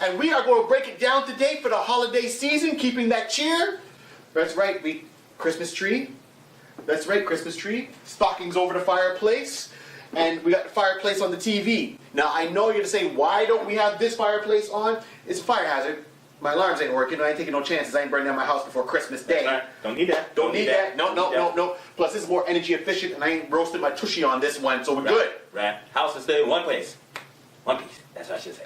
and we are going to break it down today for the holiday season, keeping that cheer. That's right, Christmas tree. That's right, Christmas tree. Stockings over the fireplace, and we got the fireplace on the TV. Now, I know you're going to say, why don't we have this fireplace on? It's a fire hazard. My alarms ain't working. I ain't taking no chances. I ain't burning down my house before Christmas Day. Right. Don't need that. Don't need that. No. Plus, this is more energy efficient, and I ain't roasted my tushy on this one, so we're good. Right. House is stay in one place. One piece. That's what I should say.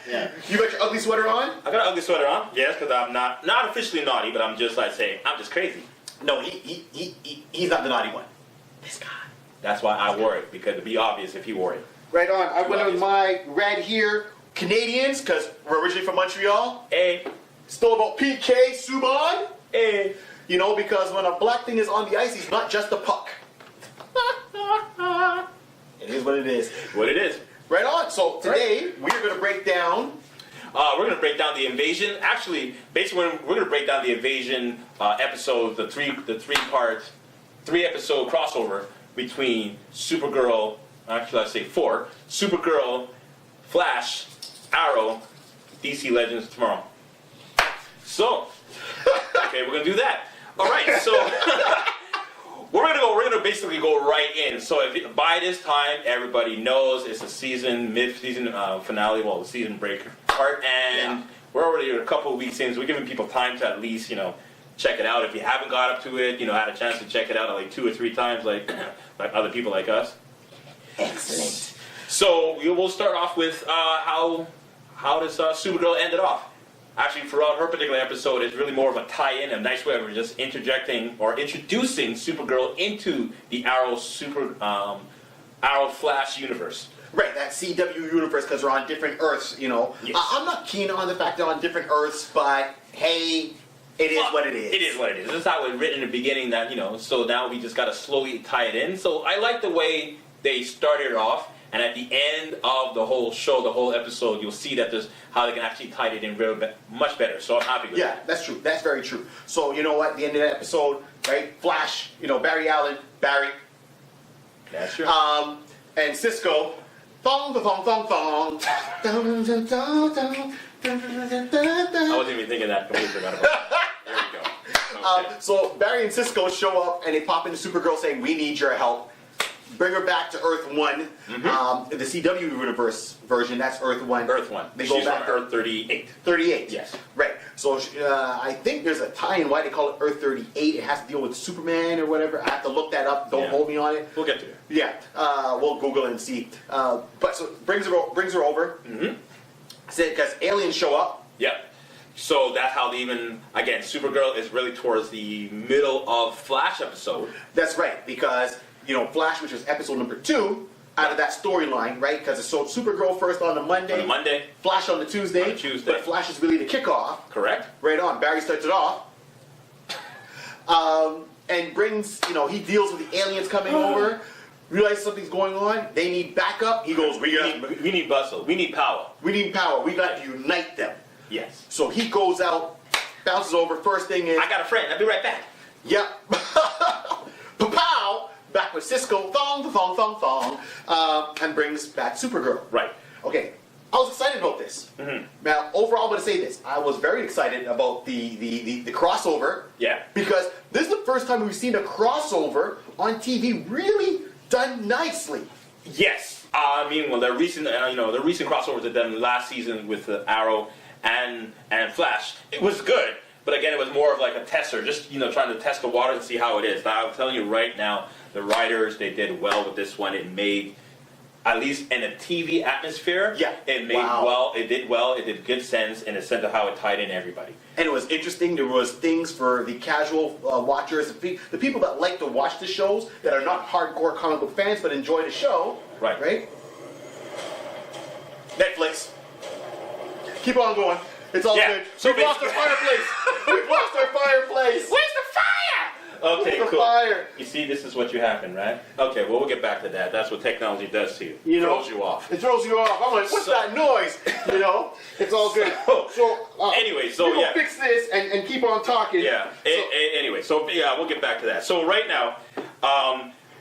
Yeah. You got your ugly sweater on? I got an ugly sweater on. Yes, because I'm not officially naughty, but I'm just like saying I'm just crazy. No, he's not the naughty one. This guy. That's why I wore it, because it'd be obvious if he wore it. Right on. I went with my red here. Canadians, because we're originally from Montreal. Hey. Still about PK Subban. Hey. You know, because when a black thing is on the ice, he's not just a puck. It is what it is. What it is. Right on. So today, we're going to break down... we're going to break down the invasion. Actually, basically, we're going to break down the invasion episode, the three-episode crossover between Supergirl, actually, I'd say 4, Supergirl, Flash, Arrow, DC Legends tomorrow. So, okay, we're going to do that. All right, so we're gonna basically go right in. So if by this time everybody knows it's a mid-season finale, well, the season break part, and we're already a couple of weeks in, so we're giving people time to at least, check it out. If you haven't got up to it, had a chance to check it out like 2 or 3 times, like other people like us. Excellent. So we'll start off with how does Supergirl ended off. Actually, throughout her particular episode, it's really more of a tie-in, a nice way of just introducing Supergirl into the Arrow Flash universe. Right, that CW universe, because we're on different Earths, Yes. I'm not keen on the fact they're on different Earths, but hey, it is what it is. It is what it is. This is how it was written in the beginning, that, so now we just got to slowly tie it in. So I like the way they started off. And at the end of the whole show, the whole episode, you'll see that there's how they can actually tie it in much better. So I'm happy with that. Yeah, that's true. That's very true. So you know what? At the end of the episode, right? Flash, Barry Allen, Barry. That's true. And Cisco. Thong, thong, thong, thong. I wasn't even thinking that. Completely forgot about it. There we go. Okay. So Barry and Cisco show up and they pop into Supergirl saying, "We need your help. Bring her back to Earth 1. Mm-hmm. The CW universe version, that's Earth 1. Earth 1. She's back to Earth 38. 38. Yes. Right. So I think there's a tie-in why they call it Earth 38. It has to deal with Superman or whatever. I have to look that up. Don't hold me on it. We'll get to it. Yeah. We'll Google it and see. But so brings her over. Mm-hmm. Because aliens show up. Yep. So that's how again, Supergirl is really towards the middle of Flash episode. That's right, because Flash, which was episode number 2, out of that storyline, right? Because it's Supergirl first on the Monday. Flash on the Tuesday. But Flash is really the kickoff. Correct. Right on. Barry starts it off. And brings, he deals with the aliens coming over, realizes something's going on, they need backup. He goes, we need bustle. We need power. We need power. We got to unite them. Yes. So he goes out, bounces over. First thing is... I got a friend. I'll be right back. Yep. Pa-pow! Back with Cisco, thong, and brings back Supergirl. Right. Okay, I was excited about this. Mm-hmm. Now, overall, I'm going to say this. I was very excited about the crossover. Yeah. Because this is the first time we've seen a crossover on TV really done nicely. Yes. The recent crossovers that done last season with Arrow and Flash, it was good. But again, it was more of like a tester, just trying to test the water and see how it is. Now, I'm telling you right now, the writers, they did well with this one. It made, at least in a TV atmosphere, it made well. It did well. It did good sense in the sense of how it tied in everybody. And it was interesting. There was things for the casual watchers, the people that like to watch the shows that are not hardcore comic book fans but enjoy the show. Right. Netflix. Keep on going. It's all good. So we've lost our fireplace. We've lost our fireplace. Where's the fire? Okay, Where's the cool. Fire? You see, this is what you happen, right? Okay, well, we'll get back to that. That's what technology does to you. It throws you off. It throws you off. I'm like, what's that noise? It's all good. Anyway, we'll fix this and keep on talking. Yeah. Anyway, we'll get back to that. So right now,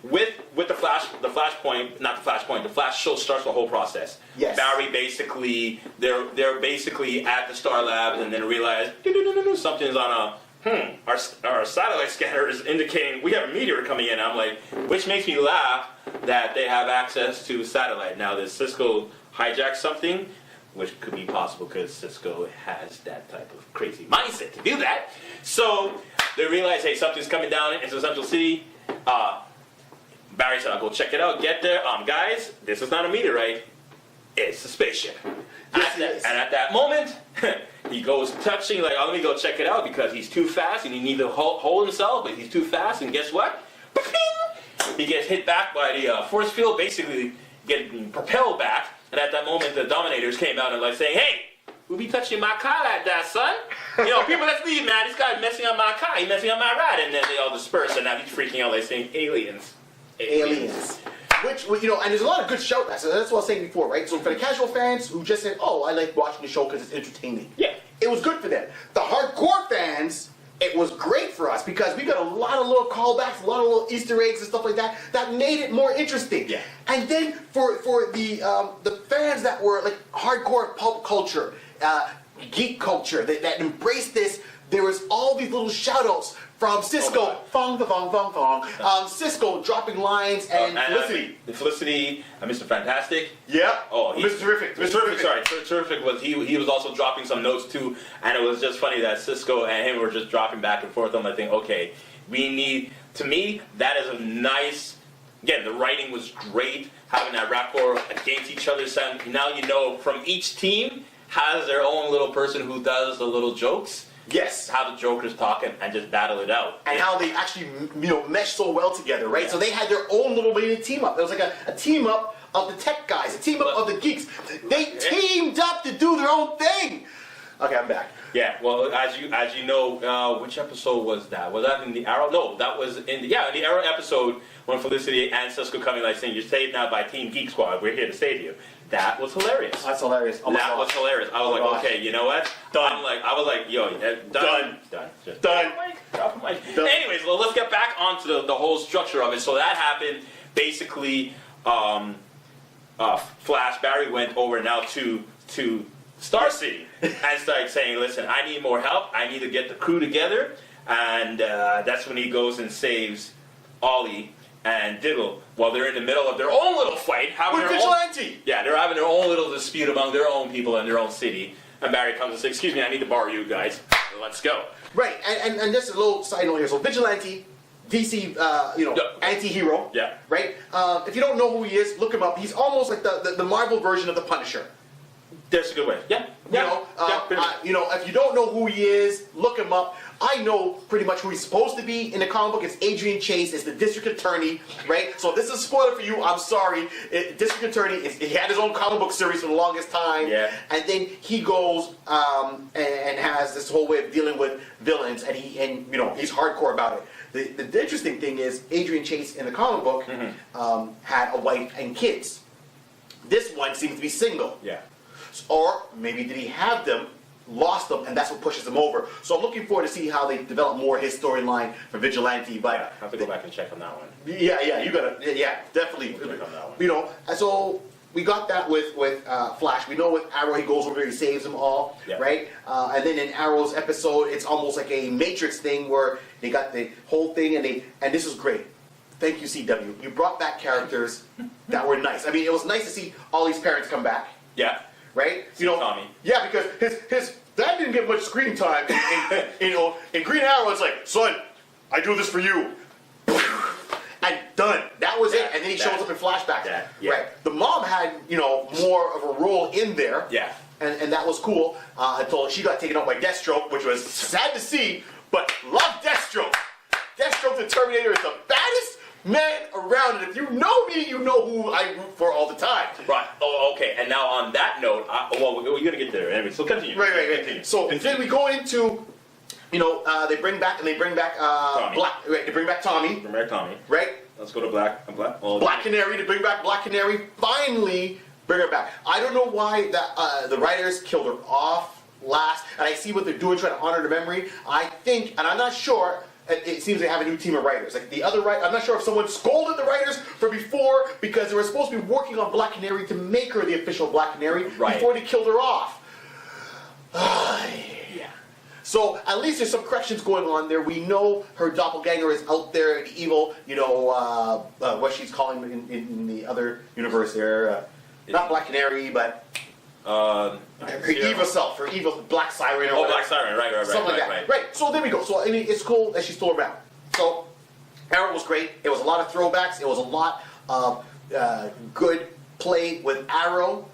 with the Flash show starts the whole process. Yes. Barry basically, they're basically at the Star Lab and then realize something's on our satellite scanner is indicating we have a meteor coming in. I'm like, which makes me laugh that they have access to satellite. Now, does Cisco hijack something? Which could be possible because Cisco has that type of crazy mindset to do that. So they realize, hey, something's coming down into Central City. Barry said, I'll go check it out. Get there. Guys, this is not a meteorite. It's a spaceship. And at that moment, he goes touching, like, oh, let me go check it out because he's too fast and he needs to hold himself, but he's too fast. And guess what? He gets hit back by the force field, basically getting propelled back. And at that moment, the Dominators came out and like saying, hey, who be touching my car like that, son? People, let's leave, man. This guy's messing up my car. He's messing up my ride. And then they all disperse, and now he's freaking out like saying, aliens. Which, and there's a lot of good show. That's what I was saying before, right? So for the casual fans who just said, oh, I like watching the show because it's entertaining. Yeah. It was good for them. The hardcore fans, it was great for us because we got a lot of little callbacks, a lot of little Easter eggs and stuff like that that made it more interesting. Yeah. And then for the fans that were like hardcore pulp culture, geek culture, that embraced this, there was all these little shout-outs from Cisco, Cisco dropping lines and Felicity. Felicity, Mr. Fantastic. Yeah. Oh, Mr. Terrific. Mr. Terrific, sorry. Terrific was he was also dropping some notes too, and it was just funny that Cisco and him were just dropping back and forth on the thing. Okay, to me, that is a nice. Again, the writing was great, having that rapport against each other. So now from each team has their own little person who does the little jokes. Yes. How the Jokers talk and just battle it out. And how they actually, mesh so well together, right? Yeah. So they had their own little mini team up. It was like a team up of the tech guys, a team up of the geeks. They teamed up to do their own thing. Okay, I'm back. Yeah, well, as you know, which episode was that? Was that in the Arrow? No, that was in the Arrow episode when Felicity and Cisco coming like saying, you're saved now by Team Geek Squad. We're here to save you. That was hilarious. That's hilarious. Oh that was hilarious. I was like, okay, you know what? Done. I was like, yo, done. Just done. Drop the mic. Anyways, well, let's get back onto the whole structure of it. So that happened. Basically, Flash Barry went over now to Star City and started saying, listen, I need more help. I need to get the crew together. And that's when he goes and saves Ollie and Diggle while they're in the middle of their own little fight. With Vigilante! They're having their own little dispute among their own people in their own city. And Barry comes and says, excuse me, I need to borrow you guys. Let's go. Right, and just a little side note here. So Vigilante, DC, anti-hero. Yeah. Right? If you don't know who he is, look him up. He's almost like the Marvel version of the Punisher. That's a good way. Yeah. If you don't know who he is, look him up. I know pretty much who he's supposed to be in the comic book. It's Adrian Chase. It's the district attorney, right? So this is a spoiler for you. I'm sorry. District attorney. He had his own comic book series for the longest time. Yeah. And then he goes and has this whole way of dealing with villains, and he's hardcore about it. The interesting thing is Adrian Chase in the comic book had a wife and kids. This one seems to be single. Yeah. Or maybe did he have them, lost them, and that's what pushes him over. So I'm looking forward to see how they develop more of his storyline for Vigilante. But I have to go back and check on that one. Yeah, you gotta, definitely. Check on that one. So we got that with Flash. We know with Arrow he goes over there, he saves them all, right? And then in Arrow's episode, it's almost like a Matrix thing where they got the whole thing, and this is great. Thank you, CW. You brought back characters that were nice. I mean, it was nice to see all these parents come back. Yeah. Right? Tommy. Yeah, because his dad didn't get much screen time. In Green Arrow, it's like, son, I do this for you. And done. That was it. And then he shows up in flashbacks. Yeah. Right. The mom had, more of a role in there. Yeah. And that was cool until she got taken out by Deathstroke, which was sad to see, but love Deathstroke. Deathstroke the Terminator is the baddest man around, and if you know me, you know who I root for all the time. Right. Oh, okay. And now on that note, we're gonna get there anyway. So continue. Right. Continue. So then we go into, they bring back Tommy. Black. Right. They bring back Tommy. Bring back Tommy. Right. Let's go to Black. Black Canary. To bring back Black Canary. Finally, bring her back. I don't know why the writers killed her off last, and I see what they're doing, trying to honor the memory. I think, and I'm not sure. it seems they have a new team of writers. Like the other I'm not sure if someone scolded the writers for before because they were supposed to be working on Black Canary to make her the official Black Canary before they killed her off. Yeah. So at least there's some corrections going on there. We know her doppelganger is out there, the evil, what she's calling in the other universe there. Not Black Canary, but her evil self, her evil Black Siren or whatever. Black Siren, right. Something like that. Right. So there we go. So I mean, it's cool that she's still around. So Arrow was great. It was a lot of throwbacks. It was a lot of good play with Arrow.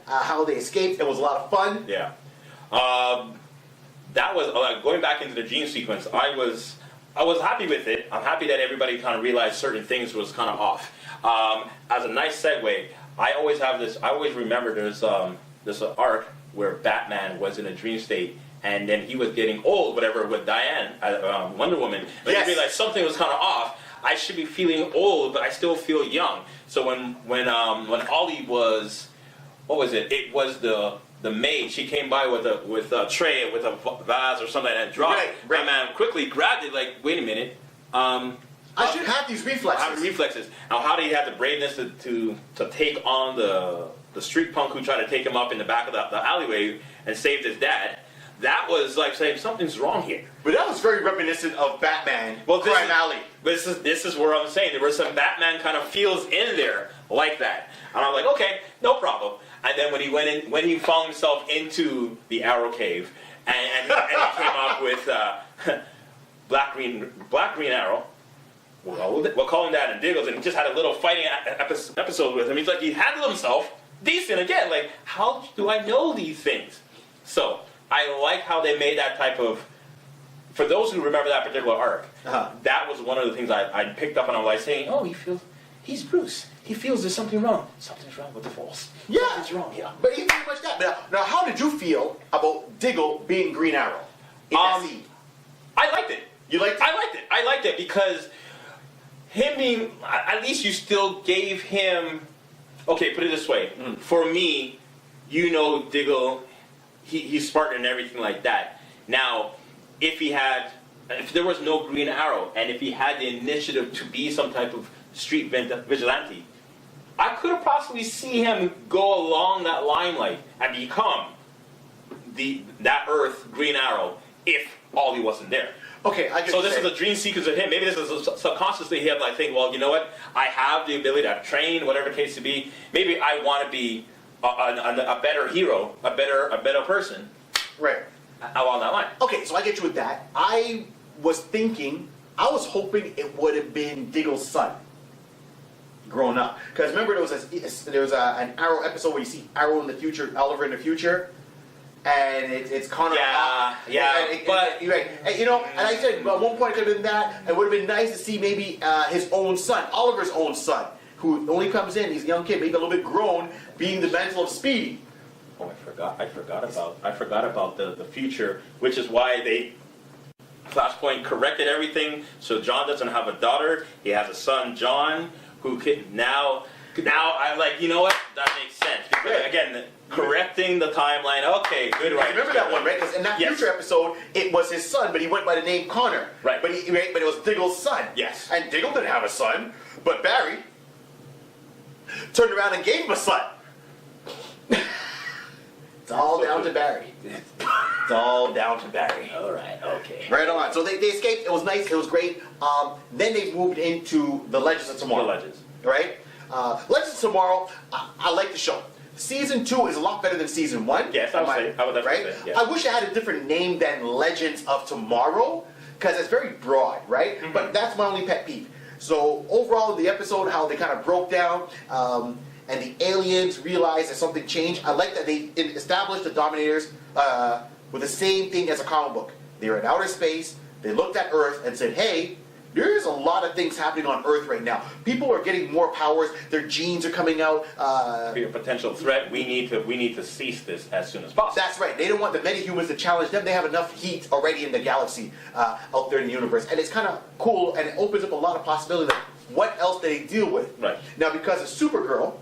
How they escaped. It was a lot of fun. Yeah. That was going back into the dream sequence. I was happy with it. I'm happy that everybody kind of realized certain things was kind of off. As a nice segue, I always remember there's this arc where Batman was in a dream state, and then he was getting old, whatever, with Diane, Wonder Woman. But he realized something was kind of off. I should be feeling old, but I still feel young. So when Ollie was, what was it? It was the maid. She came by with a tray, with a vase or something, and dropped. Right. Man quickly grabbed it. Like, wait a minute. I should have these reflexes. I have reflexes. Now, how did he have the braveness to take on the street punk who tried to take him up in the back of the alleyway and saved his dad? That was like saying something's wrong here. But that was very reminiscent of Batman. Crime Alley. This is where I'm saying there were some Batman kind of feels in there like that, and I'm like, okay, no problem. And then when he found himself into the Arrow Cave, and he came up with Black Green Arrow. We'll call him that, and Diggles, and he just had a little fighting episode with him. He's like, he handled himself decent again. Like, how do I know these things? So I like how they made that type of. For those who remember that particular arc, that was one of the things I picked up on. I was like saying, oh, he's Bruce. He feels there's something wrong. Something's wrong with the Falls. Yeah. Something's wrong, yeah. But even pretty much that. Now, how did you feel about Diggle being Green Arrow in that scene? I liked it. You liked it? I liked it because him being, at least you still gave him, okay, put it this way. For me, Diggle, he's smart and everything like that. Now, if there was no Green Arrow, and if he had the initiative to be some type of street vigilante, I could have possibly seen him go along that limelight and become that Earth Green Arrow if Ollie wasn't there. Okay, I get so this is a dream sequence of him. Maybe this is subconsciously he had like think, well, you know what? I have the ability to train, whatever the case to be. Maybe I want to be a better hero, a better person. Right. Along that line. Okay, so I get you with that. I was hoping it would have been Diggle's son growing up. Because remember there was an Arrow episode where you see Arrow in the future, Oliver in the future, and it's Connor. But and I said at one point it could have been that. It would have been nice to see maybe his own son, Oliver's own son, who only comes in. He's a young kid, maybe a little bit grown, being the mantle of Speedy. Oh, I forgot about the future, which is why they Flashpoint corrected everything. So John doesn't have a daughter; he has a son, John, who can now I'm like, you know what? That makes sense because again, correcting the timeline. Okay, good. Right. Remember that one, right? Because in that future episode, it was his son, but he went by the name Connor. Right. But it was Diggle's son. Yes. And Diggle didn't have a son, but Barry turned around and gave him a son. It's all down to Barry. It's all down to Barry. All right, okay. Right on. So they escaped. It was nice. It was great. Then they moved into the Legends of Tomorrow. The Legends. Right? Legends of Tomorrow, I like the show. Season 2 is a lot better than Season 1. Yes, I would definitely say. Yeah. I wish it had a different name than Legends of Tomorrow, because it's very broad, right? Mm-hmm. But that's my only pet peeve. So overall, the episode, how they kind of broke down, and the aliens realized that something changed. I like that they established the Dominators with the same thing as a comic book. They were in outer space. They looked at Earth and said, hey, there's a lot of things happening on Earth right now. People are getting more powers. Their genes are coming out. Be a potential threat. We need to cease this as soon as possible. That's right. They don't want the metahumans to challenge them. They have enough heat already in the galaxy out there in the universe. And it's kind of cool, and it opens up a lot of possibilities. What else do they deal with? Right. Now, because of Supergirl,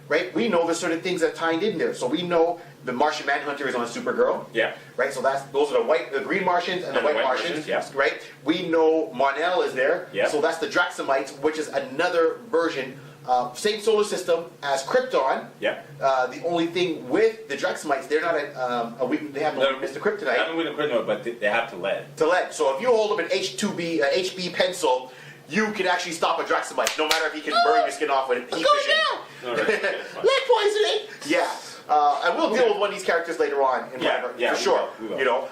right? We know there's certain things that tied in there. So we know the Martian Manhunter is on Supergirl. Yeah. Right. So those are the green Martians and the white Martians. Yeah. Right. We know Marnell is there. Yeah. So that's the Draxamites, which is another version. Same solar system as Krypton. Yeah. The only thing with the Draxamites, they're not they have no weakness to kryptonite. They haven't with kryptonite, but they have to lead. To lead. So if you hold up an HB pencil, you can actually stop a Draxamite, no matter if he can burn your skin off with heat vision. All right. Lead poisoning. Yeah. And we'll deal with one of these characters later on in for sure. We will. You know.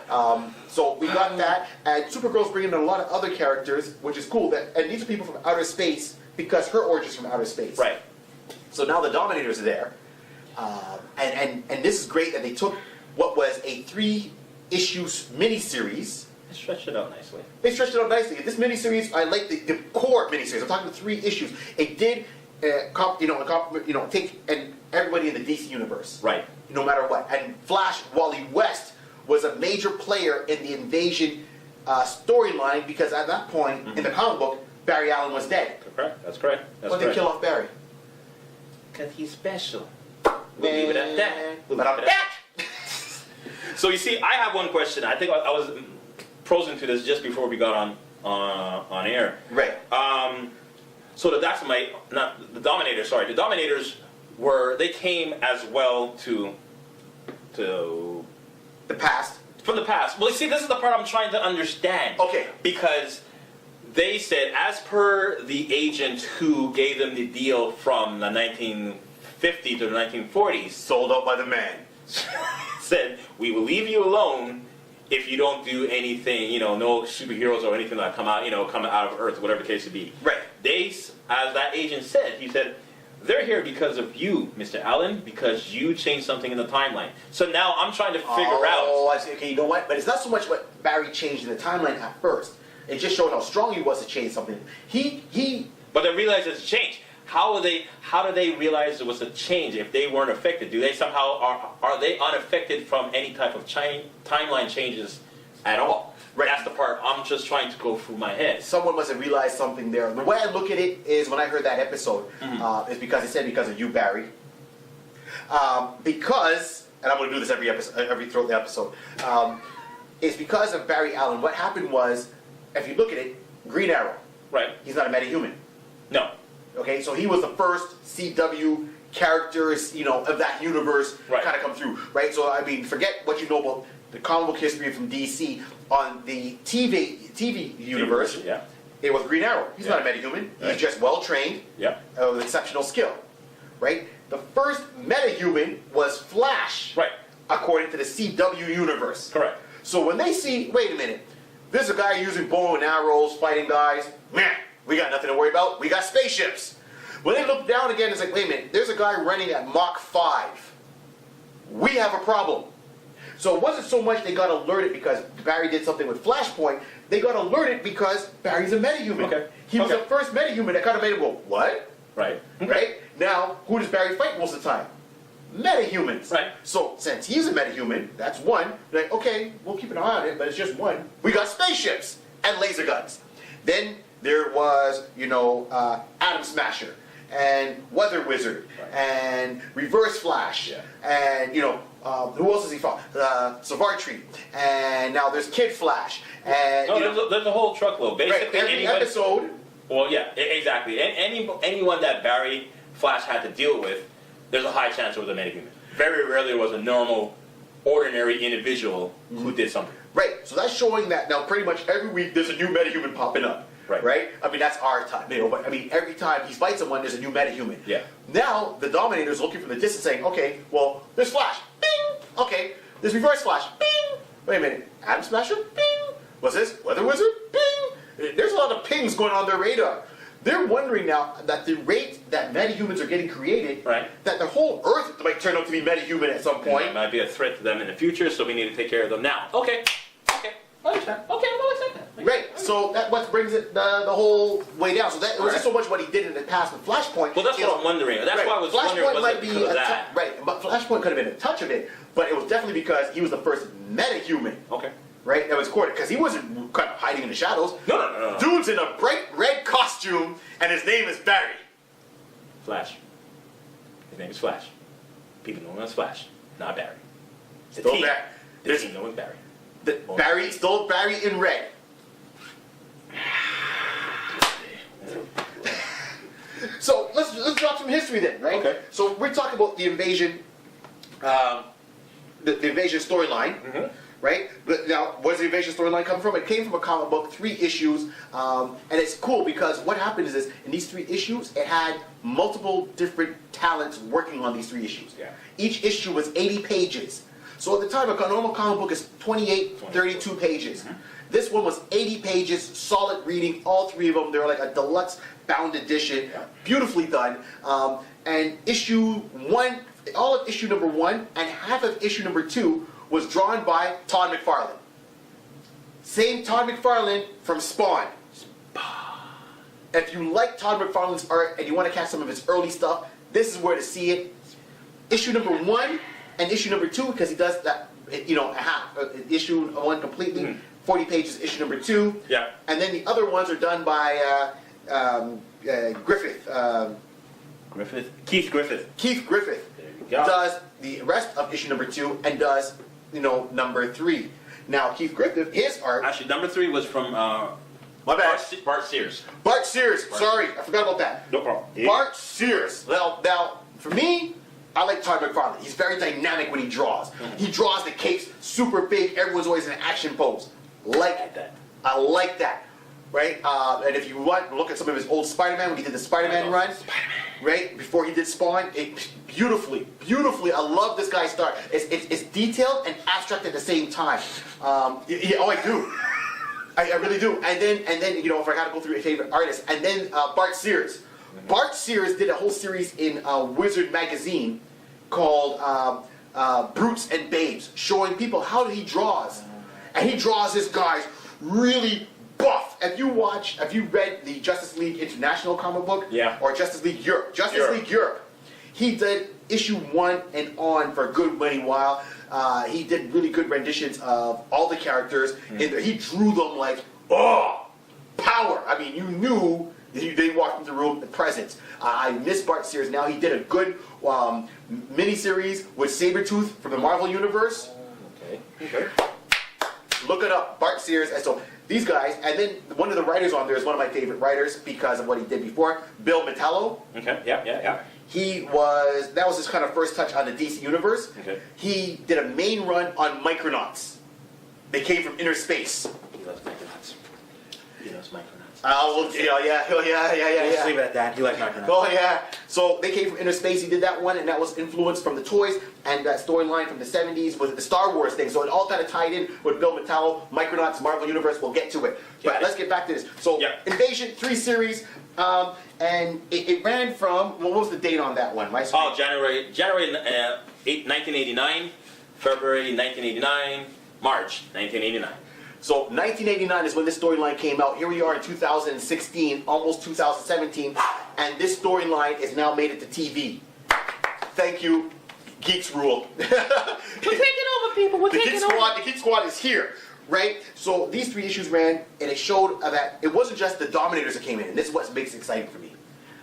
So we got that, and Supergirl's bringing in a lot of other characters, which is cool. And these are people from outer space because her origin's from outer space. Right. So now the Dominators are there, and this is great that they took what was a 3-issue miniseries. They stretched it out nicely. They stretched it out nicely. This miniseries, I like the core miniseries. I'm talking 3 issues. It did, take everybody in the DC universe. Right. No matter what. And Flash, Wally West was a major player in the Invasion storyline because at that point in the comic book, Barry Allen was dead. Correct. That's correct. Why did they kill off Barry? Because he's special. We'll leave it at that. But I'm back. So you see, I have one question. I think I was prosing to this just before we got on air. Right. So the Dominators they came as well to The past. from the past. Well, you see, this is the part I'm trying to understand. Okay. Because they said, as per the agent who gave them the deal from the 1950s to the 1940s, Sold out by the man. said, we will leave you alone if you don't do anything, no superheroes or anything that come out of Earth, whatever the case would be. Right. As that agent said, he said, they're here because of you, Mr. Allen, because you changed something in the timeline. So now I'm trying to figure out. Oh, I see. Okay, you know what? But it's not so much what Barry changed in the timeline at first. It just showed how strong he was to change something. But they realized it's changed. How do they realize it was a change if they weren't affected? Do they somehow are they unaffected from any type of timeline changes at all? Right. That's the part I'm just trying to go through my head. Someone must have realized something there. The way I look at it is when I heard that episode, is because of you, Barry. Because, and I'm going to do this every throughout the episode, it's because of Barry Allen. What happened was, if you look at it, Green Arrow. Right. He's not a metahuman. No. Okay, so he was the first CW characters, of that universe kind of come through, right? So, I mean, forget what you know about the comic book history from DC. On the TV universe, it was Green Arrow. He's not a metahuman. He's just well-trained with exceptional skill, right? The first metahuman was Flash, right? According to the CW universe. Correct. So when they see, wait a minute, there's a guy using bow and arrows, fighting guys, man, we got nothing to worry about. We got spaceships. When they look down again, it's like, wait a minute, there's a guy running at Mach 5. We have a problem. So it wasn't so much they got alerted because Barry did something with Flashpoint. They got alerted because Barry's a metahuman. Okay. He was the first metahuman that kind of made it go, what? Right. Right? Now, who does Barry fight most of the time? Metahumans. Right. So since he's a metahuman, that's one. Like, okay, we'll keep an eye on it, but it's just one. We got spaceships and laser guns. Then there was, Atom Smasher and Weather Wizard and Reverse Flash and, who else has he fought? Savartri, and now there's Kid Flash, and there's a whole truckload. Basically, every episode. Well, yeah, exactly. Anyone that Barry Flash had to deal with, there's a high chance it was a metahuman. Very rarely it was a normal, ordinary individual who did something. Right. So that's showing that now pretty much every week there's a new metahuman popping up. Right? I mean, that's our time, but I mean, every time he fights someone, there's a new metahuman. Yeah. Now, the Dominator's looking from the distance saying, okay, well, there's Flash. Bing! Okay. There's Reverse Flash. Bing! Wait a minute. Atom Smasher? Bing! What's this? Weather Wizard? Bing! There's a lot of pings going on their radar. They're wondering now that the rate that metahumans are getting created, that the whole Earth might turn out to be metahuman at some point. It might be a threat to them in the future, so we need to take care of them now. Okay. I understand. Okay, I'll accept that. Right, so that's what brings it the whole way down. So that it wasn't so much what he did in the past with Flashpoint. Well, that's what I'm wondering. That's why I was wondering. Flashpoint might be right, but Flashpoint could have been a touch of it, but it was definitely because he was the first metahuman. Okay. Right, that was courted because he wasn't kind of hiding in the shadows. No. Dude's in a bright red costume, and his name is Barry. Flash. His name is Flash. People know him as Flash, not Barry. The Still team, Barry. the team know him Barry. Barry, still Barry in red. So let's drop some history then, right? Okay. So we're talking about the invasion, the invasion storyline, right? But now, where's the invasion storyline come from? It came from a comic book, 3 issues, and it's cool because what happened is in these 3 issues, it had multiple different talents working on these 3 issues. Yeah. Each issue was 80 pages. So at the time, a normal comic book is 28, 32 pages. This one was 80 pages, solid reading, all 3 of them. They were like a deluxe bound edition, beautifully done. And issue 1, all of issue number 1 and half of issue number 2 was drawn by Todd McFarlane. Same Todd McFarlane from Spawn. If you like Todd McFarlane's art and you want to catch some of his early stuff, this is where to see it. Issue number 1 and issue number 2, because he does that, you know, half. Issue 1 completely, 40 pages, issue number 2. Yeah. And then the other ones are done by Griffith. Keith Griffith. Keith Griffith There you go. does the rest of issue number 2 and does, you know, number 3. Now, Keith Griffith, his art... Actually, number 3 was from My bad. Bart Sears. Bart Sears. Sorry, I forgot about that. No problem. Bart Sears. Now, for me, I like Todd McFarlane. He's very dynamic when he draws. He draws the capes super big. Everyone's always in an action pose. Like that. I like that. Right? And if you want to look at some of his old Spider-Man, when he did the Spider-Man run, right? Before he did Spawn, beautifully, I love this guy's start. It's detailed and abstract at the same time. Yeah, oh, I do. I really do. And then you know, if I got to go through your favorite artists, and then Bart Sears. Bart Sears did a whole series in Wizard magazine called Brutes and Babes, showing people how he draws. And he draws this guys really buff. If you read the Justice League International comic book, or Justice League Europe, League Europe, he did issue 1 and on for a good many while. He did really good renditions of all the characters in there. He drew them like, oh, power. I mean, you knew they walked into the room, the presence. I miss Bart Sears now. He did a good miniseries with Sabretooth from the Marvel Universe. Okay. Look it up, Bart Sears. And so these guys, and then one of the writers on there is one of my favorite writers because of what he did before, Bill Metallo. Okay. Yeah. That was his kind of first touch on the DC Universe. Okay. He did a main run on Micronauts. They came from inner space. He loves Micronauts. Well, yeah. Let's leave it at that. He likes Micronauts. Oh yeah. So they came from inner space. He did that one, and that was influenced from the toys and that storyline from the '70s with the Star Wars thing. So it all kind of tied in with Bill Metallo, Micronauts, Marvel Universe. We'll get to it, but let's get back to this. So Invasion 3 series, and it ran from what was the date on that one? January 1989, February 1989, March 1989. So 1989 is when this storyline came out. Here we are in 2016, almost 2017, and this storyline is now made it to TV. Thank you, Geeks Rule. We're taking over, people. We're taking over. The Geek Squad is here, right? So these 3 issues ran, and it showed that it wasn't just the Dominators that came in, and this is what makes it exciting for me.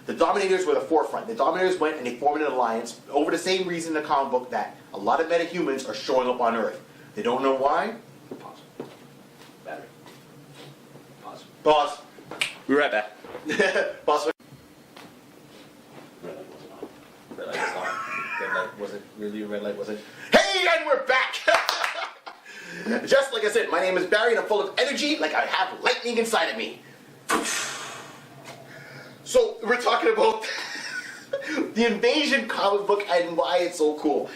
The Dominators were the forefront. The Dominators went and they formed an alliance over the same reason in the comic book that a lot of metahumans are showing up on Earth. They don't know why. Pause. We're right back. Pause. Red light was on. Red light was it really a red light? Was it? Hey, and we're back. Just like I said, my name is Barry, and I'm full of energy, like I have lightning inside of me. So we're talking about the Invasion comic book and why it's so cool.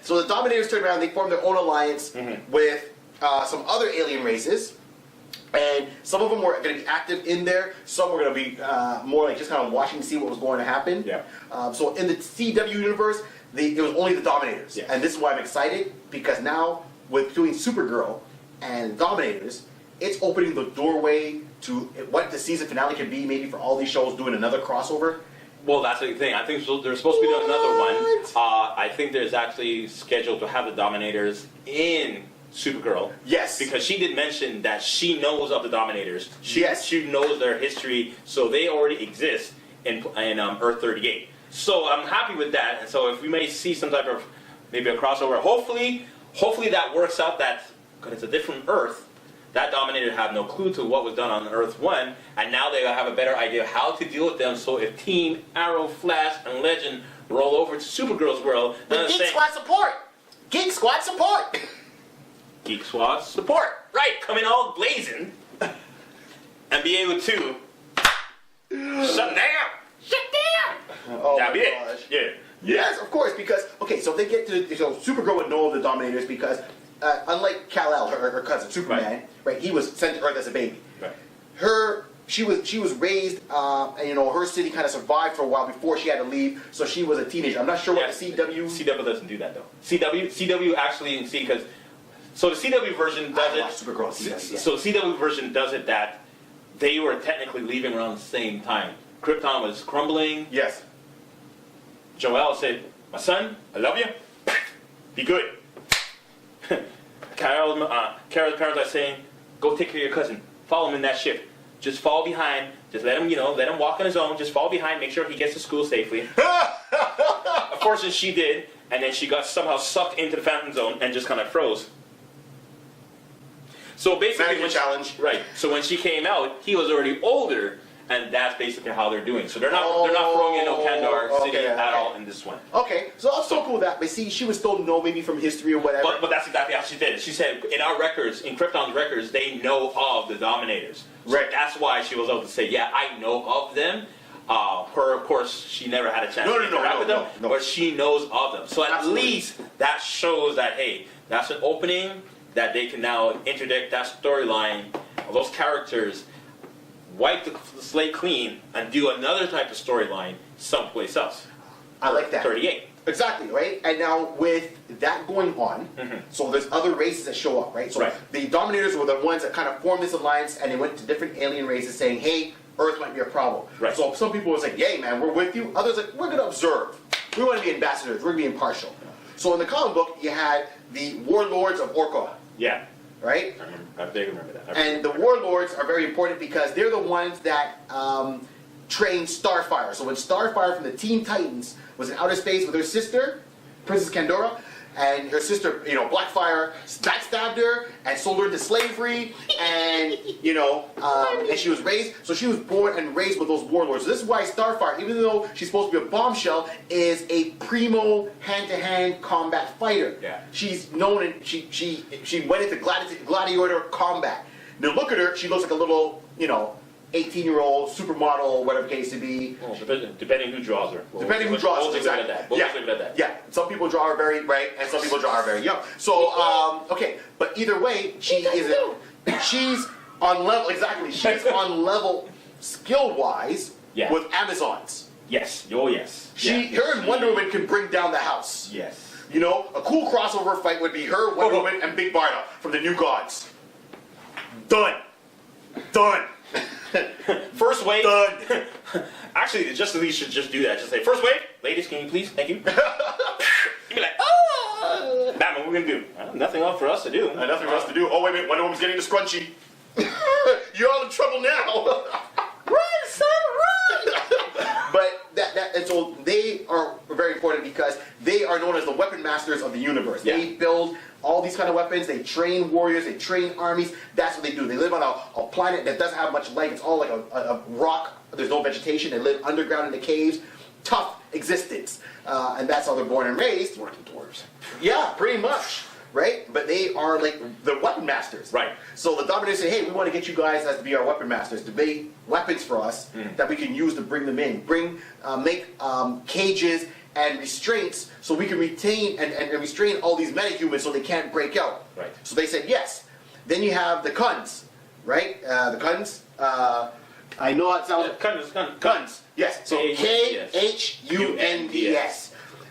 So the Dominators turned around, they formed their own alliance with some other alien races. And some of them were going to be active in there. Some were going to be more like just kind of watching to see what was going to happen. Yeah. So in the CW universe, it was only the Dominators. Yes. And this is why I'm excited, because now with doing Supergirl and Dominators, it's opening the doorway to what the season finale can be, maybe for all these shows doing another crossover. Well, that's the thing. I think there's supposed to be another one. I think there's actually scheduled to have the Dominators in Supergirl. Yes. Because she did mention that she knows of the Dominators. Yes. She knows their history, so they already exist in Earth 38. So I'm happy with that. And so if we may see some type of maybe a crossover, hopefully that works out. That because it's a different Earth. That Dominator had no clue to what was done on Earth 1, and now they have a better idea of how to deal with them. So if Team Arrow, Flash, and Legend roll over to Supergirl's world, the Geek Squad support! Geek Squad support! Geek Squad support! Right, coming all blazing, and be able to shut down! Shut down! Oh That'd be gosh. it. Yeah. Yes, of course, because, okay, so if they get to, so Supergirl would know of the Dominators because, unlike Kal-El, her cousin, Superman, right, he was sent to Earth as a baby. Right. She was raised, and, you know, her city kind of survived for a while before she had to leave, so she was a teenager. I'm not sure what the CW... CW doesn't do that, though. CW actually, see, because... So the CW version does it... Supergirl, CW, yeah. So the CW version does it that they were technically leaving around the same time. Krypton was crumbling. Yes. Joel said, "My son, I love you. Be good." Carol's parents are saying, "Go take care of your cousin. Follow him in that ship. Just fall behind. Just let him, let him walk on his own. Just fall behind. Make sure he gets to school safely." Of course, she did, and then she got somehow sucked into the Phantom Zone and just kind of froze. So basically, challenge. Right. So when she came out, he was already older. And that's basically how they're doing. So they're not throwing in no Kandar City at all in this one. Okay, so I'm so cool with that. But see, she would still know maybe from history or whatever. But that's exactly how she did it. She said, in our records, in Krypton's records, they know of the Dominators. So right. That's why she was able to say, yeah, I know of them. Her, of course, she never had a chance to interact with them, but she knows of them. So at least that shows that, hey, that's an opening that they can now interdict that storyline of those characters, wipe the slate clean, and do another type of storyline someplace else. I like that. 38. Exactly, right? And now with that going on, so there's other races that show up, right? So the Dominators were the ones that kind of formed this alliance, and they went to different alien races saying, hey, Earth might be a problem. Right. So some people were saying, yay, man, we're with you. Others like, we're going to observe. We want to be ambassadors. We're going to be impartial. So in the comic book, you had the Warlords of Orko. Yeah. Right? I vaguely remember that. And the Warlords are very important because they're the ones that train Starfire. So when Starfire from the Teen Titans was in outer space with her sister, Princess Kandora, and her sister, Blackfire, backstabbed her and sold her into slavery, and and she was raised. So she was born and raised with those warlords. So this is why Starfire, even though she's supposed to be a bombshell, is a primo hand-to-hand combat fighter. Yeah. She's known, and she went into gladiator combat. Now look at her; she looks like a little, 18-year-old supermodel, whatever the case to be. Well, depending who draws her. Depending who draws her, exactly. Yeah. Some people draw her very right, and some people draw her very young. So, okay, but either way, she's on level. Exactly, she's on level skill-wise with Amazons. Yes. Oh, yes. Her and Wonder Woman can bring down the house. Yes. A cool crossover fight would be her, Wonder Woman, and Big Barda from the New Gods. Done. First wave. Done. Actually, Justice League should just do that. Just say, first wave, ladies, can you please? Thank you. You'd be like, oh! Batman, what are we going to do? Nothing else for us to do. Nothing for us to do. Oh, wait a minute, Wonder Woman's getting the scrunchie. You're all in trouble now. Run, son, run! But and so they are very important because they are known as the weapon masters of the universe. Yeah. They build all these kind of weapons. They train warriors. They train armies. That's what they do. They live on a planet that doesn't have much life. It's all like a rock. There's no vegetation. They live underground in the caves. Tough existence. And that's how they're born and raised. Working dwarves. Yeah, pretty much. Right? But they are like the weapon masters. Right. So the Dominators say, hey, we want to get you guys as to be our weapon masters, to make weapons for us that we can use to bring them in. Make cages and restraints so we can retain and restrain all these metahumans so they can't break out. Right. So they said yes. Then you have the Kuns, right? The Kuns. I know it sounds... Kuns. Yes. So K-H-U-N-D-S.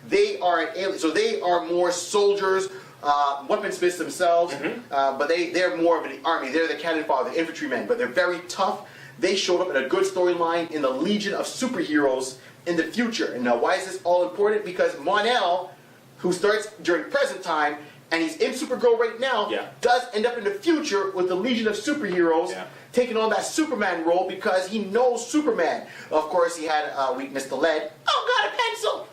They are an alien. So they are more soldiers, weaponsmiths themselves, but they're more of an army. They're the cannon fodder, the infantrymen, but they're very tough. They showed up in a good storyline in the Legion of Superheroes in the future. And now why is this all important? Because Mon-El, who starts during present time, and he's in Supergirl right now, Yeah. does end up in the future with the Legion of Superheroes, Yeah. taking on that Superman role because he knows Superman. Of course, he had a weakness to lead. Oh, got a pencil!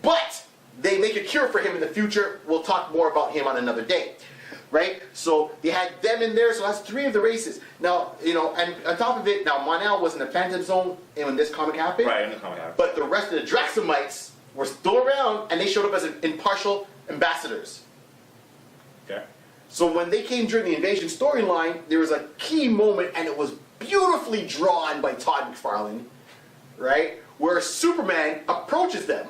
But they make a cure for him in the future. We'll talk more about him on another day. Right? So they had them in there, so that's 3 of the races. Now, you know, and on top of it, now Mon-El was in the Phantom Zone when this comic happened. Right, in the comic happened. But the rest of the Draxamites were still around, and they showed up as impartial ambassadors. Okay. So when they came during the invasion storyline, there was a key moment, and it was beautifully drawn by Todd McFarlane, right? Where Superman approaches them,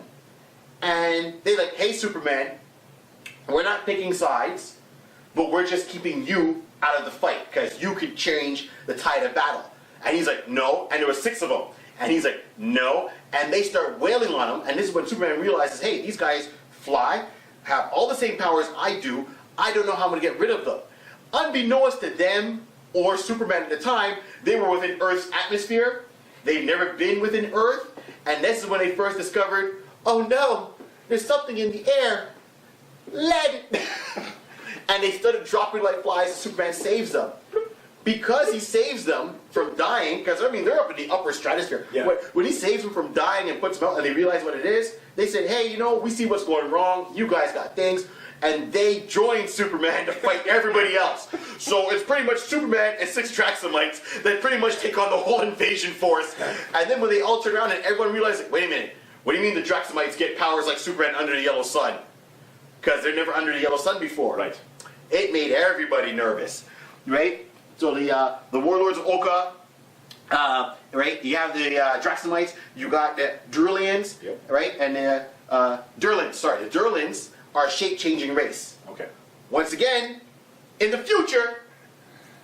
and they're like, hey, Superman, we're not picking sides, but we're just keeping you out of the fight, because you could change the tide of battle. And he's like, no, and there were 6 of them. And he's like, no, and they start wailing on him, and this is when Superman realizes, hey, these guys fly, have all the same powers I do, I don't know how I'm going to get rid of them. Unbeknownst to them, or Superman at the time, they were within Earth's atmosphere, they'd never been within Earth, and this is when they first discovered, oh no, there's something in the air, lead! And they started dropping like flies, and Superman saves them. Because he saves them from dying, because I mean, they're up in the upper stratosphere. Yeah. When he saves them from dying and puts them out and they realize what it is, they said, hey, you know, we see what's going wrong, you guys got things, and they join Superman to fight everybody else. So it's pretty much Superman and 6 Draxamites that pretty much take on the whole invasion force. And then when they all turn around and everyone realizes, wait a minute, what do you mean the Draxamites get powers like Superman under the yellow sun? Because they're never under the yellow sun before. Right. It made everybody nervous, right? So the warlords of Oka, right? You have the Draxamites, you got the Durlians, Yep. right? And the Durlans, sorry, the Durlans are a shape-changing race. Okay. Once again, in the future,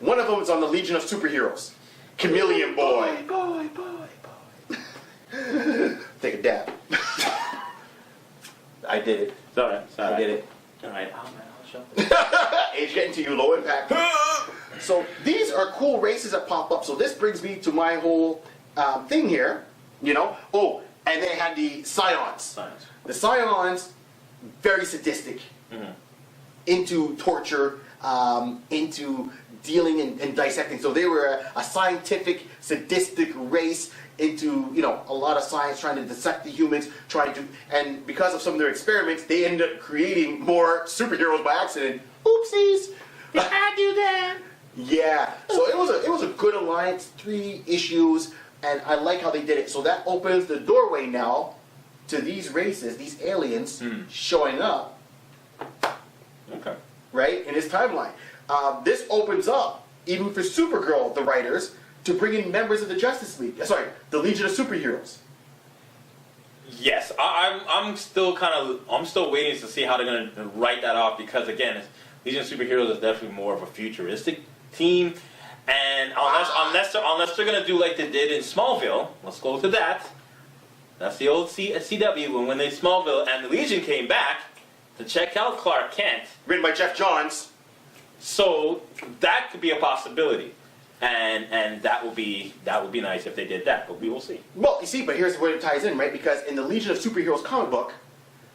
one of them is on the Legion of Superheroes. Chameleon Boy. Boy. Take a dab. I did it. It's alright. I did it. Alright. Oh man, I'll shut Age getting to you, low impact. So these are cool races that pop up. So this brings me to my whole thing here, you know. Oh, and they had the Scions. Science. The Scions, very sadistic, into torture, into dealing and dissecting. So they were a scientific, sadistic race into, you know, a lot of science, trying to dissect the humans, and because of some of their experiments, they ended up creating more superheroes by accident. Oopsies! Did I do that? Yeah, so it was a good alliance, 3 issues, and I like how they did it. So that opens the doorway now to these races, these aliens, showing up, Okay. right, in his timeline. This opens up, even for Supergirl, the writers, to bring in members of the Justice League. Sorry, the Legion of Superheroes. Yes, I'm still waiting to see how they're gonna write that off, because again, Legion of Superheroes is definitely more of a futuristic team, and unless they're gonna do like they did in Smallville, let's go to that. That's the old CW when they Smallville and the Legion came back to check out Clark Kent. Written by Jeff Johns. So that could be a possibility, and that would be nice if they did that. But we will see. Well, you see, but here's where it ties in, right? Because in the Legion of Superheroes comic book,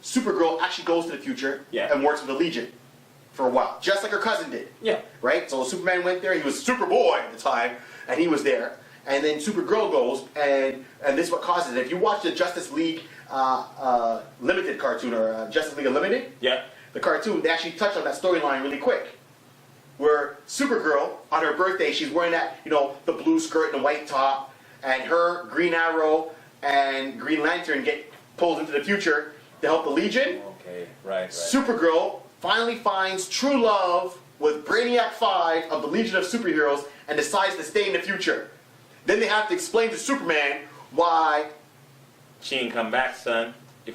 Supergirl actually goes to the future and works with the Legion for a while, just like her cousin did. Yeah. Right? So Superman went there, he was Superboy at the time, and he was there. And then Supergirl goes, and this is what causes it. If you watch the Justice League Limited cartoon, or Justice League Unlimited, Yeah. the cartoon, they actually touch on that storyline really quick. Where Supergirl, on her birthday, she's wearing that, you know, the blue skirt and the white top, and her, Green Arrow, and Green Lantern get pulled into the future to help the Legion. Okay. Right. Supergirl finally finds true love with Brainiac 5 of the Legion of Superheroes and decides to stay in the future. Then they have to explain to Superman why, She ain't come back, son. Your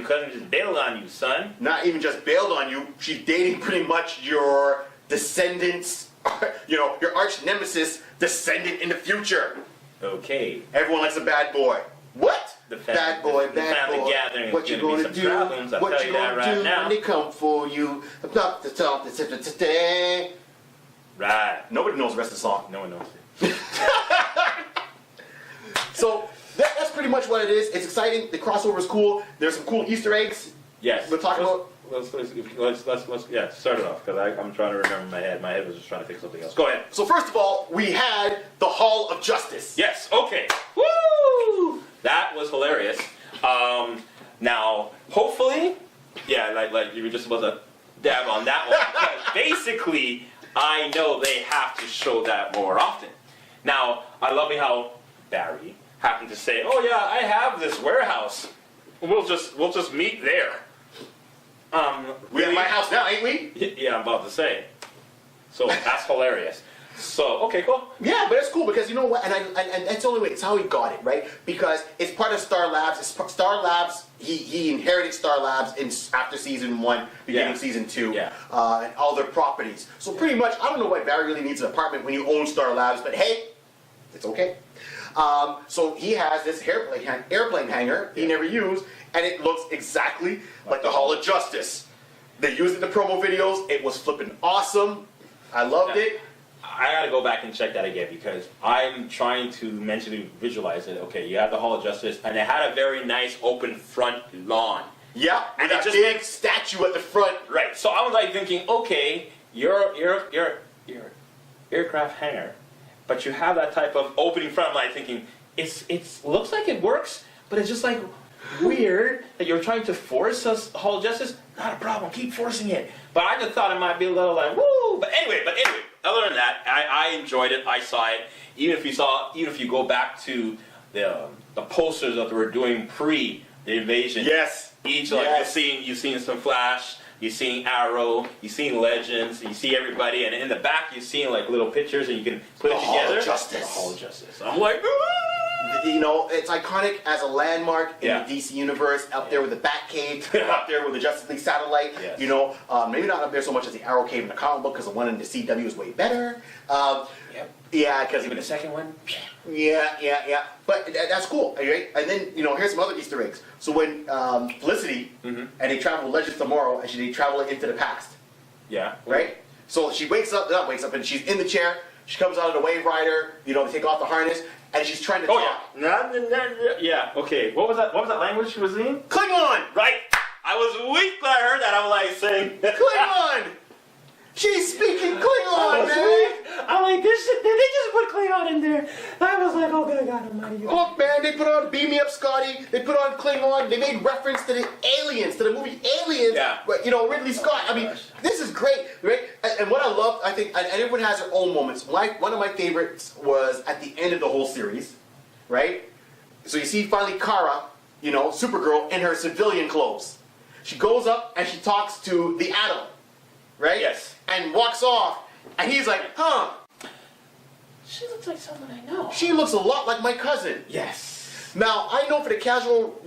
cousin just bailed on you, son. not even just bailed on you, she's dating pretty much your descendants, you know, your arch nemesis descendant in the future. Okay. Everyone likes a bad boy. What? The bad boy, the bad family boy. gathering is What you gonna be gonna some do? problems, I'll What tell you you that gonna right do now. when they come for you? Right. Nobody knows the rest of the song. No one knows it. So that's pretty much what it is. It's exciting. The crossover is cool. There's some cool Easter eggs Yes. We'll talk about. Let's yeah, start it off, because I'm trying to remember my head. My head was just trying to think of something else. Go ahead. So first of all, we had the Hall of Justice. Yes, okay. Woo! That was hilarious. Now, hopefully, yeah, like you were just about to dab on that one. But basically, I know they have to show that more often. Now, I love how Barry happened to say, "Oh yeah, I have this warehouse. We'll just meet there." We're at my house now, ain't we? Yeah, I'm about to say. So that's hilarious. So okay, cool. Yeah, but it's cool because you know what, and that's the only way. It's how he got it, right? Because it's part of Star Labs. Star Labs. He inherited Star Labs after season 1, beginning of season 2, and all their properties. So pretty much, I don't know why Barry really needs an apartment when you own Star Labs, but hey, it's okay. So he has this airplane hangar he never used, and it looks exactly like the Hall of Justice. They used it in the promo videos. It was flipping awesome. I loved it. I gotta go back and check that again because I'm trying to mentally visualize it. Okay, you have the Hall of Justice, and it had a very nice open front lawn. Yeah, and it a just big statue at the front. Right. So I was like thinking, okay, you're aircraft hangar, but you have that type of opening front. I'm like thinking, it's looks like it works, but it's just like weird that you're trying to force us Hall of Justice. Not a problem. Keep forcing it. But I just thought it might be a little like woo. But anyway. Other than that, I enjoyed it. I saw it. Even if you go back to the posters that they were doing pre the invasion. Yes. You've seen some Flash. You've seen Arrow. You've seen Legends. You see everybody, and in the back you've seen like little pictures, and you can put it together. Hall of Justice. The Hall of Justice. I'm like. You know, it's iconic as a landmark in the DC universe, up there with the Batcave, up there with the Justice League satellite. Yes. You know, maybe not up there so much as the Arrow Cave in the comic book, because the one in the CW is way better. Yeah, because even the second one. Yeah. But that's cool, right? And then here's some other Easter eggs. So when Felicity and they travel Legends tomorrow, actually they travel into the past. Yeah. Right. So she and she's in the chair. She comes out of the Wave Rider. They take off the harness. And she's trying to talk. Yeah. Okay. What was that language she was in? Klingon! Right. I was weak when I heard that. I was like saying Klingon! She's speaking Klingon, man! I'm like, did they just put Klingon in there? I was like, oh good God Almighty. Look, man, they put on Beam Me Up, Scotty. They put on Klingon. They made reference to the aliens, to the movie Aliens. Yeah. But Ridley Scott. I mean, this is great, right? And what I love, I think, and everyone has their own moments. One of my favorites was at the end of the whole series, right? So you see finally Kara, Supergirl in her civilian clothes. She goes up and she talks to the Atom, right? Yes. And walks off, and he's like, huh. She looks like someone I know. She looks a lot like my cousin. Yes. Now, I know for the casual,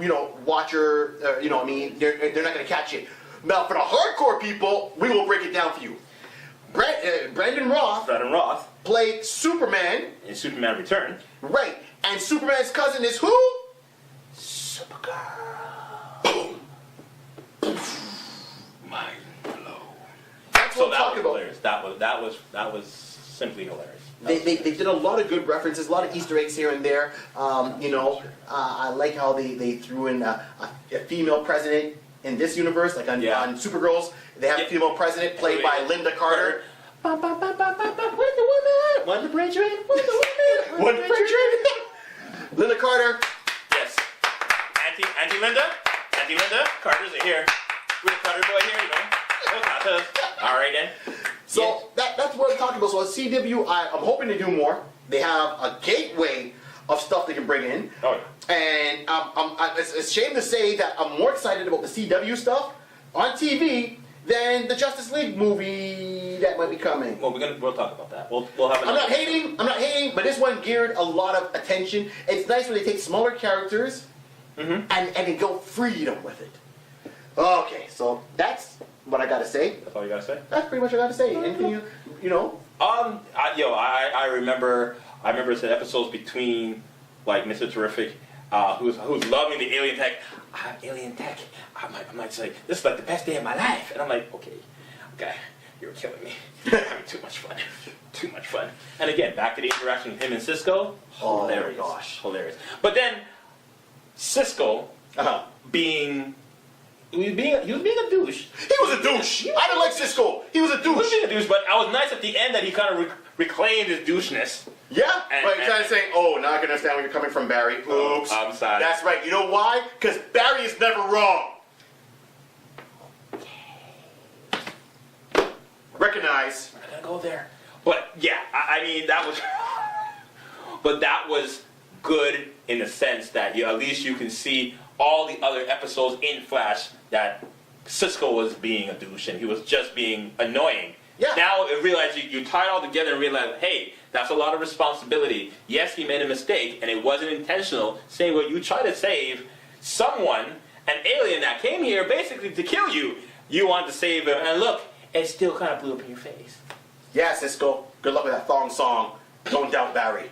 watcher, they're not going to catch it. Now, for the hardcore people, we will break it down for you. Brandon Roth played Superman. In Superman Return. Right. And Superman's cousin is who? Supergirl. Mind blow. That's what I'm talking about. Hilarious. That was simply hilarious. They did a lot of good references, a lot of Easter eggs here and there. I like how they threw in a female president in this universe, like on Supergirls. They have a female president played by Linda Carter. Wonder Woman, Wonder Bridget, Wonder Woman, Linda Carter. Yes. Auntie Linda, Carter's here. We're the Carter boy here, No Carter. All right then. So that's what I'm talking about. So at CW, I'm hoping to do more. They have a gateway of stuff they can bring in. Oh yeah. And it's a shame to say that I'm more excited about the CW stuff on TV than the Justice League movie that might be coming. Well, we'll talk about that. We'll have. I'm not hating, but this one geared a lot of attention. It's nice when they take smaller characters and they go freedom with it. Okay, so that's what I gotta say. That's all you gotta say? That's pretty much what I gotta say. Anything you know? I remember some episodes between like Mr. Terrific, who's loving the alien tech. I have alien tech. I'm like saying, this is like the best day of my life. And I'm like, okay, you're killing me. You're having too much fun. And again, back to the interaction with him and Cisco. Hilarious. Oh my gosh. Hilarious. But then Cisco being he was being a douche. He was a douche. I didn't like Cisco. He was a He was douche. being a douche, but I was nice at the end that he kind of reclaimed his doucheness. Yeah, but you're trying to say, oh, now I can understand where you're coming from, Barry. Oops. I'm sorry. That's right. You know why? Because Barry is never wrong. Recognize. I'm gonna go there. But yeah, I mean that was, but that was good in the sense that at least you can see all the other episodes in Flash that Cisco was being a douche and he was just being annoying. Yeah. Now I realize you tie it all together and realize, hey, that's a lot of responsibility. Yes, he made a mistake and it wasn't intentional. Saying what you try to save someone, an alien that came here basically to kill you. You want to save him, and look, it still kind of blew up in your face. Yeah, Cisco. Good luck with that thong song. Don't doubt Barry.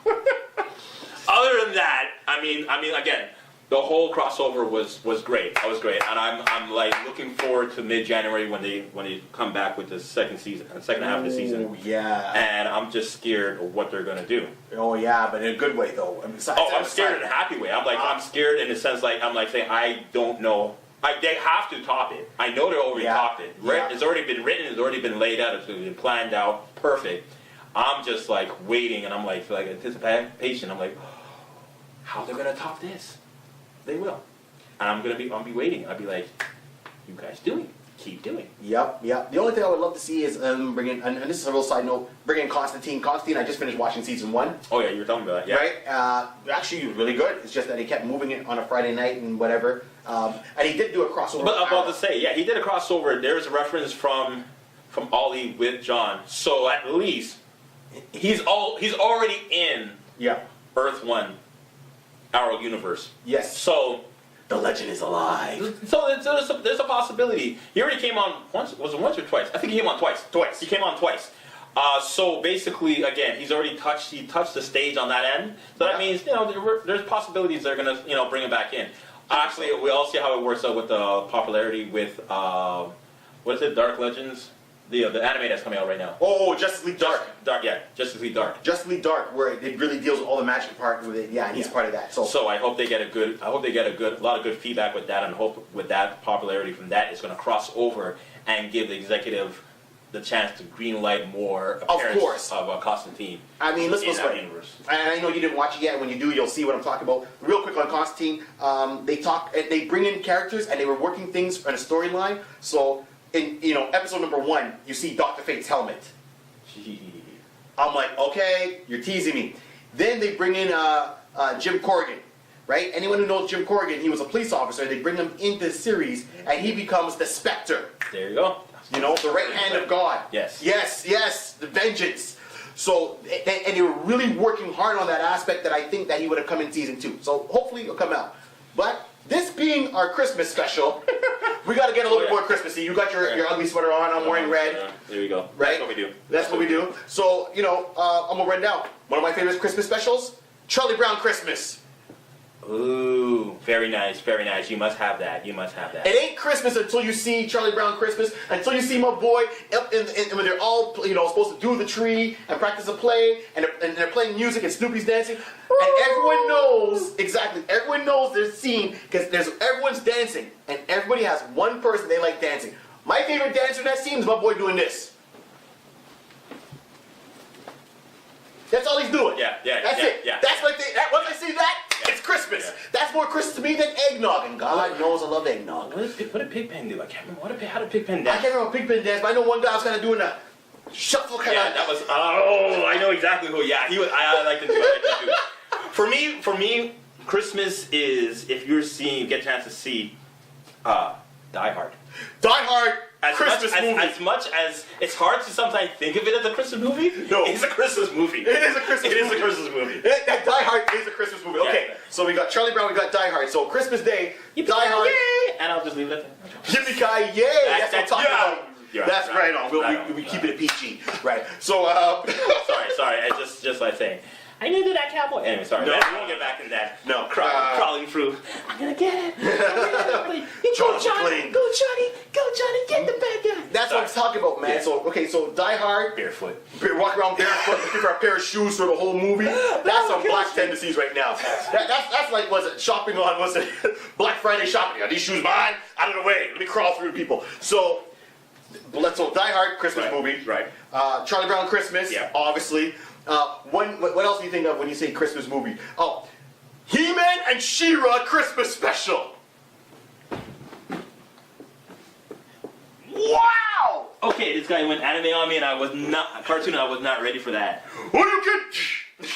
Other than that, I mean, again, the whole crossover was great. That was great, and I'm like looking forward to mid-January when they come back with the second half of the season. Oh yeah. And I'm just scared of what they're gonna do. Oh yeah, but in a good way though. I'm scared in a happy way. I'm scared in the sense like saying I don't know. They have to top it. I know they already topped it. Yeah. It's already been written. It's already been laid out. It's been planned out. Perfect. I'm just like waiting, and I'm like anticipation. I'm like, how they're gonna top this? They will, and I'm be waiting. I'll be like, you guys doing? Keep doing. Yep. The only thing I would love to see is bringing, and this is a real side note, bringing Constantine. Constantine, I just finished watching season 1. Oh yeah, you were telling me about that. Yeah. Right? Actually, he was really good. It's just that he kept moving it on a Friday night and whatever. And he did do a crossover. But I'm about to say, yeah, he did a crossover. There's a reference from Ollie with John, so at least he's already in Earth 1 Arrow universe. Yes. So the legend is alive. So there's a possibility. He already came on once. Was it once or twice? I think he came on twice. He came on twice. So basically, again, he touched the stage on that end. So that means there's possibilities they're gonna bring him back in. Actually, we'll see how it works out with the popularity with what is it, Dark Legends, the anime that's coming out right now. Oh, Justice League Dark. Justice League Dark. Justice League Dark, where it really deals with all the magic part with it. Yeah, and he's part of that. So I hope they get a lot of good feedback with that, and hope with that popularity from that is going to cross over and give the executive the chance to greenlight more appearance of Constantine. I mean, let's go universe. I know you didn't watch it yet. When you do, you'll see what I'm talking about. Real quick on Constantine, they bring in characters and they were working things in a storyline. So in episode number 1, you see Dr. Fate's helmet. I'm like, okay, you're teasing me. Then they bring in Jim Corrigan, right? Anyone who knows Jim Corrigan, he was a police officer. They bring him into the series, and he becomes the Spectre. There you go. The right hand of God. Yes, the vengeance. So, and they were really working hard on that aspect that I think that he would have come in season 2. So hopefully it'll come out. But this being our Christmas special, we got to get a little bit more Christmassy. You got your ugly sweater on. I'm wearing red. There you go. Right? That's what we do. So, I'm going to run down. One of my favorite Christmas specials, Charlie Brown Christmas. Ooh, very nice, very nice. You must have that. It ain't Christmas until you see Charlie Brown Christmas, until you see my boy up in when they're all supposed to do the tree and practice a play, and they're playing music and Snoopy's dancing, and everyone knows their scene because everyone's dancing, and everybody has one person they like dancing. My favorite dancer in that scene is my boy doing this. That's all he's doing. Yeah. That's it. That's my thing. Once I see that, it's Christmas. Yeah. That's more Christmas to me than eggnog, and God knows I love eggnog. What did Pigpen do? I can't remember. How did Pigpen dance? I can't remember Pigpen dance, but I know one guy was kind of doing a shuffle kind of. Yeah, that was. Oh, I know exactly who. Yeah, he was. I like to do it. For me, Christmas is if get a chance to see, Die Hard. Die Hard. Christmas movie. As much as it's hard to sometimes think of it as a Christmas movie, no, it's a Christmas movie. It is a Christmas movie. That Die Hard is a Christmas movie. Okay, yeah. So we got Charlie Brown, we got Die Hard. So Christmas Day, Die Hard. Yay! And I'll just leave it at that. Yippee-ki-yay! That's what I'm talking about. That's right on. We keep it a PG. Right. So, sorry. I just like saying. I need to do that cowboy. Anyway, sorry. No. Man, we won't get back into that. No. Crawling through. I'm gonna get it. Go, Johnny. Go, Johnny. Get the bad guy. That's what I'm talking about, man. Yeah. So Die Hard, Barefoot. walk around barefoot, looking for a pair of shoes for the whole movie. That's some black tendencies right now. That's like, was it shopping on, was it Black Friday shopping? Are these shoes mine? Out of the way. Let me crawl through people. So Die Hard, Christmas movie. Right. Charlie Brown Christmas, Yeah. obviously. What else do you think of when you say Christmas movie? Oh, He-Man and She-Ra Christmas special. Wow! Okay, this guy went anime on me, and I was not ready for that. What do you get?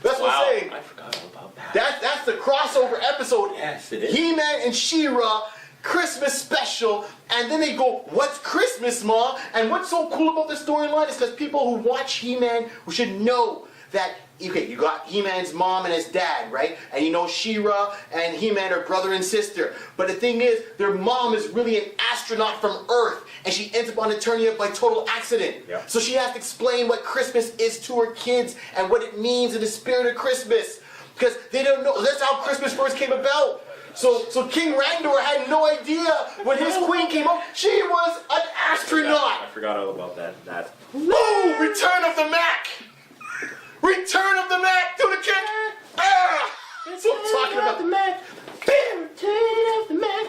That's what I'm saying. I forgot all about that. That's the crossover episode. Yes, it is. He-Man and She-Ra Christmas special, and then they go, "What's Christmas, Ma?" And what's so cool about the storyline is because people who watch He-Man should know that. Okay, you got He-Man's mom and his dad, right? And you know She-Ra and He-Man are brother and sister. But the thing is, their mom is really an astronaut from Earth, and she ends up on Eternia by total accident. Yeah. So she has to explain what Christmas is to her kids and what it means in the spirit of Christmas. Because they don't know. That's how Christmas first came about. So King Randor had no idea when his queen came up, she was an astronaut. I forgot all about that. Oh, Return of the Mac! Return of the Mac to the kick! Ah! That's what I'm talking about. The Mac. Bam! Return of the Mac.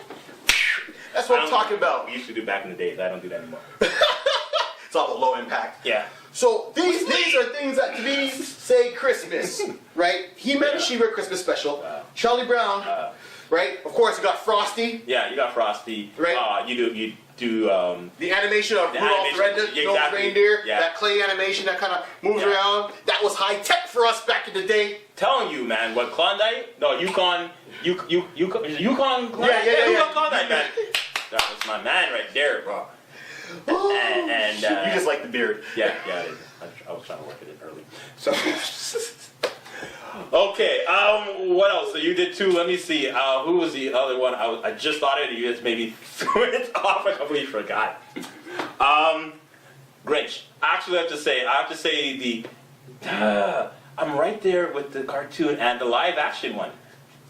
That's what I'm talking about. We used to do back in the days. I don't do that anymore. It's all about low impact. Yeah. So these are things that to me say Christmas, right? He-Man and She-Ra Christmas special. Charlie Brown, right? Of course, you got Frosty. Yeah, you got Frosty. Right. You do The animation of The Rudolph the animation, Red-Nosed exactly. Reindeer, Yeah. that clay animation that kind of moves Yeah. around. That was high tech for us back in the day. telling you, man. What Klondike? No, Yukon. Yukon. Yeah. Yukon Klondike, man. That was my man right there, bro. And You just like the beard. yeah, I was trying to work it in early. So, okay. What else? So you did two. Let me see. Who was the other one? I just thought of it. You just maybe threw it off. I completely forgot. Grinch. Actually, I have to say the. I'm right there with the cartoon and the live action one.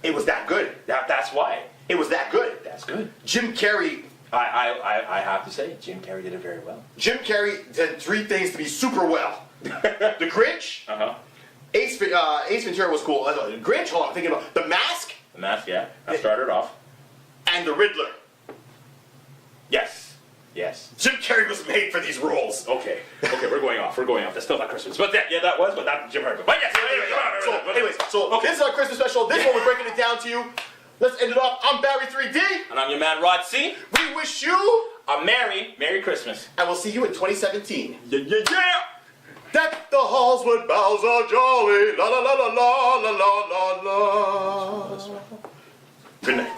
It was that good. That's why. It was that good. That's good. Jim Carrey. I have to say, Jim Carrey did it very well. Jim Carrey did three things to be super well. The Grinch. Ace Ventura was cool. The Grinch. Hold on, I'm thinking about The Mask The Mask, yeah. I started off. and The Riddler. Yes. Jim Carrey was made for these roles. Okay, we're going off. That's still not Christmas. But that was, but not Jim Carrey. But yes, So this is our Christmas special. This one we're breaking it down to you. Let's end it off. I'm Barry 3D. And I'm your man, Rod C. We wish you A Merry Christmas. and we'll see you in 2017. Yeah. Deck the halls with boughs of jolly. La la la la la la la la la. Good night.